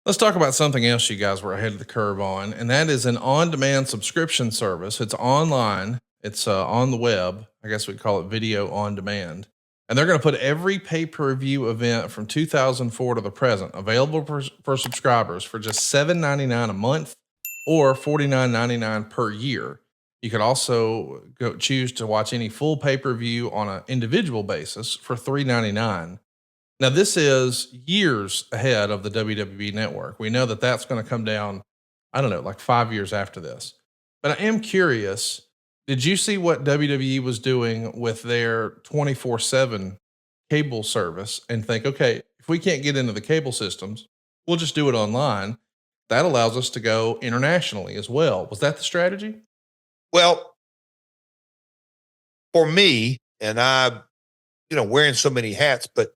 Let's talk about something else you guys were ahead of the curve on, and that is an on-demand subscription service. It's online. It's on the web. I guess we call it video on demand. And they're going to put every pay-per-view event from 2004 to the present available for subscribers for just $7.99 a month or $49.99 per year. You could also choose to watch any full pay-per-view on an individual basis for $3.99. Now, this is years ahead of the WWE network. We know that that's going to come down, I don't know, like 5 years after this. But I am curious, did you see what WWE was doing with their 24/7 cable service and think, okay, if we can't get into the cable systems, we'll just do it online. That allows us to go internationally as well. Was that the strategy? Well, for me, and wearing so many hats, but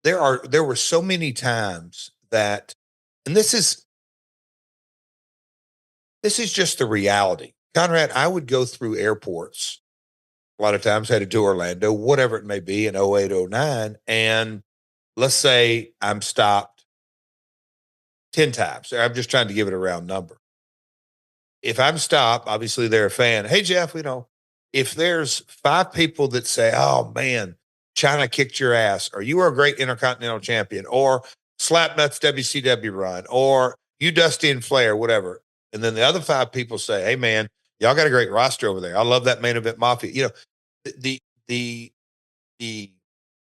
there were so many times that, and this is just the reality. Conrad, I would go through airports. A lot of times headed to Orlando, whatever it may be, in 08, 09, and let's say I'm stopped 10 times. I'm just trying to give it a round number. If I'm stopped, obviously they're a fan. Hey, Jeff, if there's 5 people that say, oh man, China kicked your ass, or you were a great intercontinental champion, or Slapnuts WCW run, or you Dusty and Flair, whatever. And then the other 5 people say, hey man, y'all got a great roster over there. I love that main event mafia. The the the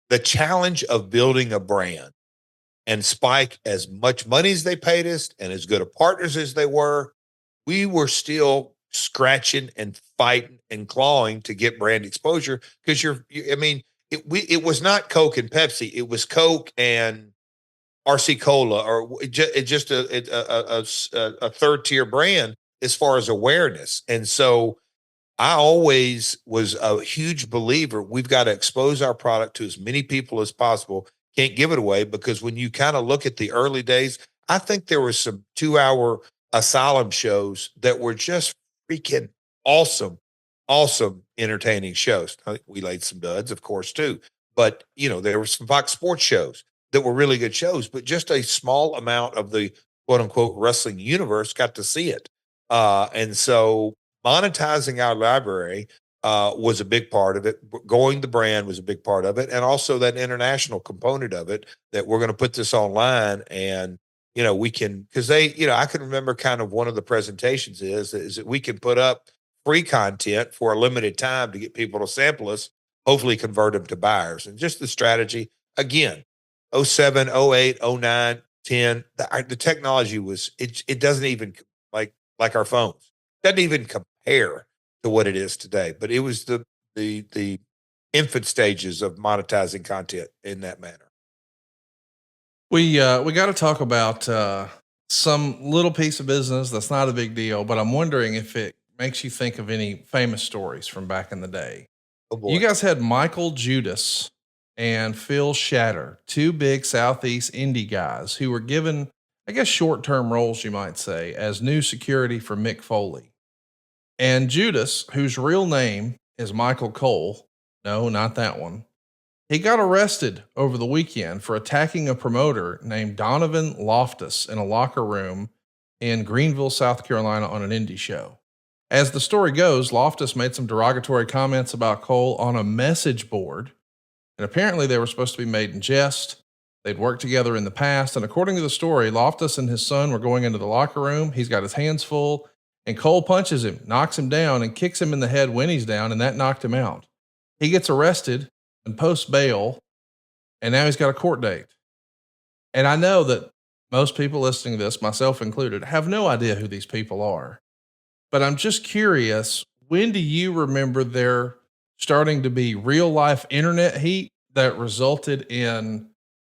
the challenge of building a brand, and Spike, as much money as they paid us and as good of partners as they were, we were still scratching and fighting and clawing to get brand exposure because it was not Coke and Pepsi. It was Coke and RC Cola, or just a third tier brand as far as awareness. And so I always was a huge believer. We've got to expose our product to as many people as possible. Can't give it away, because when you kind of look at the early days, I think there was some 2-hour asylum shows that were just freaking awesome, awesome, entertaining shows. We laid some duds, of course, too. But, there were some Fox Sports shows that were really good shows, but just a small amount of the quote unquote wrestling universe got to see it. And so monetizing our library was a big part of it. Going the brand was a big part of it. And also that international component of it, that we're going to put this online, and we can, because I can remember kind of one of the presentations is that we can put up free content for a limited time to get people to sample us, hopefully convert them to buyers. And just the strategy, again, 07, 08, 09, 10, the technology it doesn't even, like our phones, doesn't even compare to what it is today. But it was the infant stages of monetizing content in that manner. We got to talk about some little piece of business that's not a big deal, but I'm wondering if it makes you think of any famous stories from back in the day. Oh boy. You guys had Michael Judas and Phil Shatter, 2 big Southeast indie guys who were given, I guess, short-term roles, you might say, as new security for Mick Foley. And Judas, whose real name is Michael Cole, no, not that one, he got arrested over the weekend for attacking a promoter named Donovan Loftus in a locker room in Greenville, South Carolina on an indie show. As the story goes, Loftus made some derogatory comments about Cole on a message board, and apparently they were supposed to be made in jest. They'd worked together in the past, and according to the story, Loftus and his son were going into the locker room. He's got his hands full, and Cole punches him, knocks him down, and kicks him in the head when he's down, and that knocked him out. He gets arrested and post bail, and now he's got a court date. And I know that most people listening to this, myself included, have no idea who these people are. But I'm just curious, when do you remember there starting to be real life internet heat that resulted in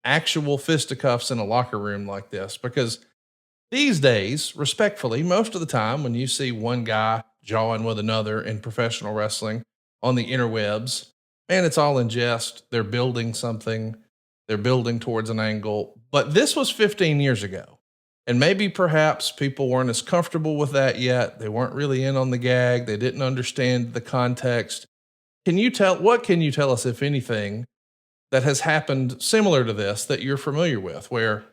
actual fisticuffs in a locker room like this? Because these days, respectfully, most of the time when you see one guy jawing with another in professional wrestling on the interwebs, man, it's all in jest. They're building something. They're building towards an angle. But this was 15 years ago. And maybe perhaps people weren't as comfortable with that yet. They weren't really in on the gag. They didn't understand the context. What can you tell us, if anything, that has happened similar to this that you're familiar with, where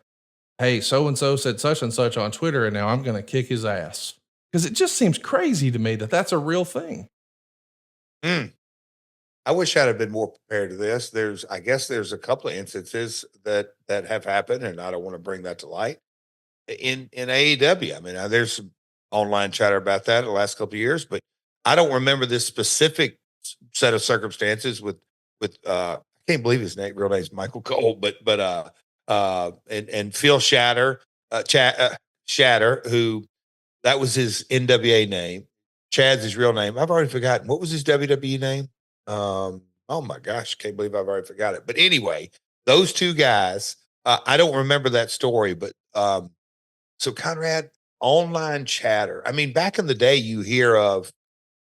hey, so and so said such and such on Twitter, and now I'm going to kick his ass. Because it just seems crazy to me that that's a real thing. Mm. I wish I'd have been more prepared to this. I guess there's a couple of instances that have happened, and I don't want to bring that to light in AEW. I mean, there's some online chatter about that in the last couple of years, but I don't remember this specific set of circumstances with I can't believe his real name is Michael Cole, and Phil Shatter, who that was his NWA name. Chad's his real name. I've already forgotten. What was his WWE name? Oh my gosh, can't believe I've already forgot it. But anyway, those two guys, I don't remember that story, but so Conrad, online chatter. I mean, back in the day, you hear of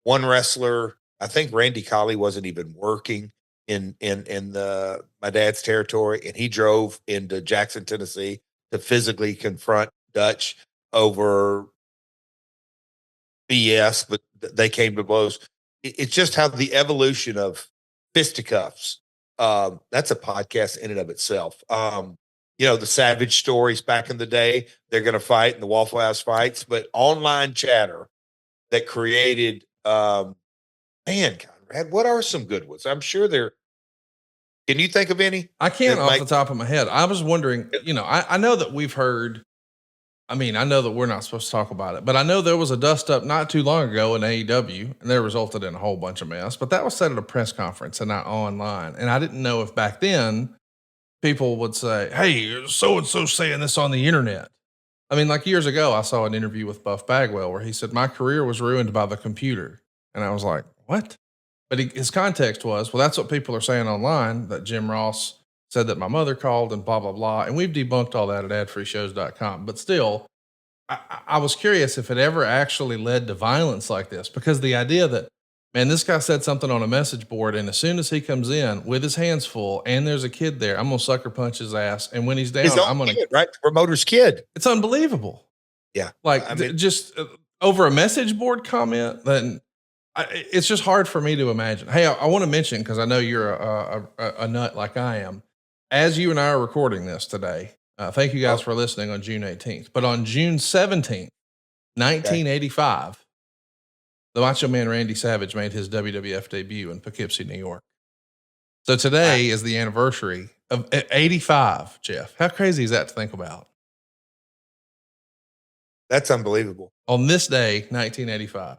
one wrestler. I think Randy Colley wasn't even working in the my dad's territory, and he drove into Jackson, Tennessee, to physically confront Dutch over BS, but they came to blows. It's just how the evolution of fisticuffs. That's a podcast in and of itself. The Savage stories back in the day, they're going to fight in the Waffle House fights, but online chatter that created, man, Conrad, what are some good ones? I'm sure there. Can you think of any? I can't off the top of my head. I was wondering, I know that we've heard, I know that we're not supposed to talk about it, but I know there was a dust up not too long ago in AEW, and that resulted in a whole bunch of mess. But that was said at a press conference and not online. And I didn't know if back then people would say, "Hey, so and so saying this on the internet." I mean, like years ago, I saw an interview with Buff Bagwell where he said, "My career was ruined by the computer," and I was like, "What?" But his context was, "Well, that's what people are saying online. That Jim Ross said that my mother called and blah blah blah," and we've debunked all that at adfreeshows.com. But still, I was curious if it ever actually led to violence like this, because the idea that, man, this guy said something on a message board, and as soon as he comes in with his hands full and there's a kid there, I'm gonna sucker punch his ass, and when he's His down, own I'm gonna. kid, right? The promoter's kid. It's unbelievable. Yeah. Like I mean, just over a message board comment, then it's just hard for me to imagine. Hey, I want to mention, because I know you're a nut like I am. As you and I are recording this today, thank you guys for listening on June 18th. But on June 17th, 1985, the Macho Man Randy Savage made his WWF debut in Poughkeepsie, New York. So today is the anniversary of 85, Jeff. How crazy is that to think about? that's unbelievable. On this day, 1985.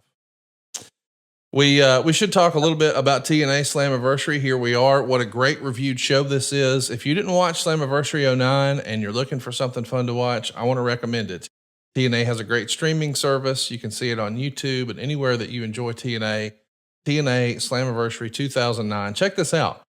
We should talk a little bit about TNA Slammiversary. Here we are. What a great reviewed show this is. If you didn't watch Slammiversary 09 and you're looking for something fun to watch, I want to recommend it. TNA has a great streaming service. You can see it on YouTube and anywhere that you enjoy TNA. TNA Slammiversary 2009. Check this out.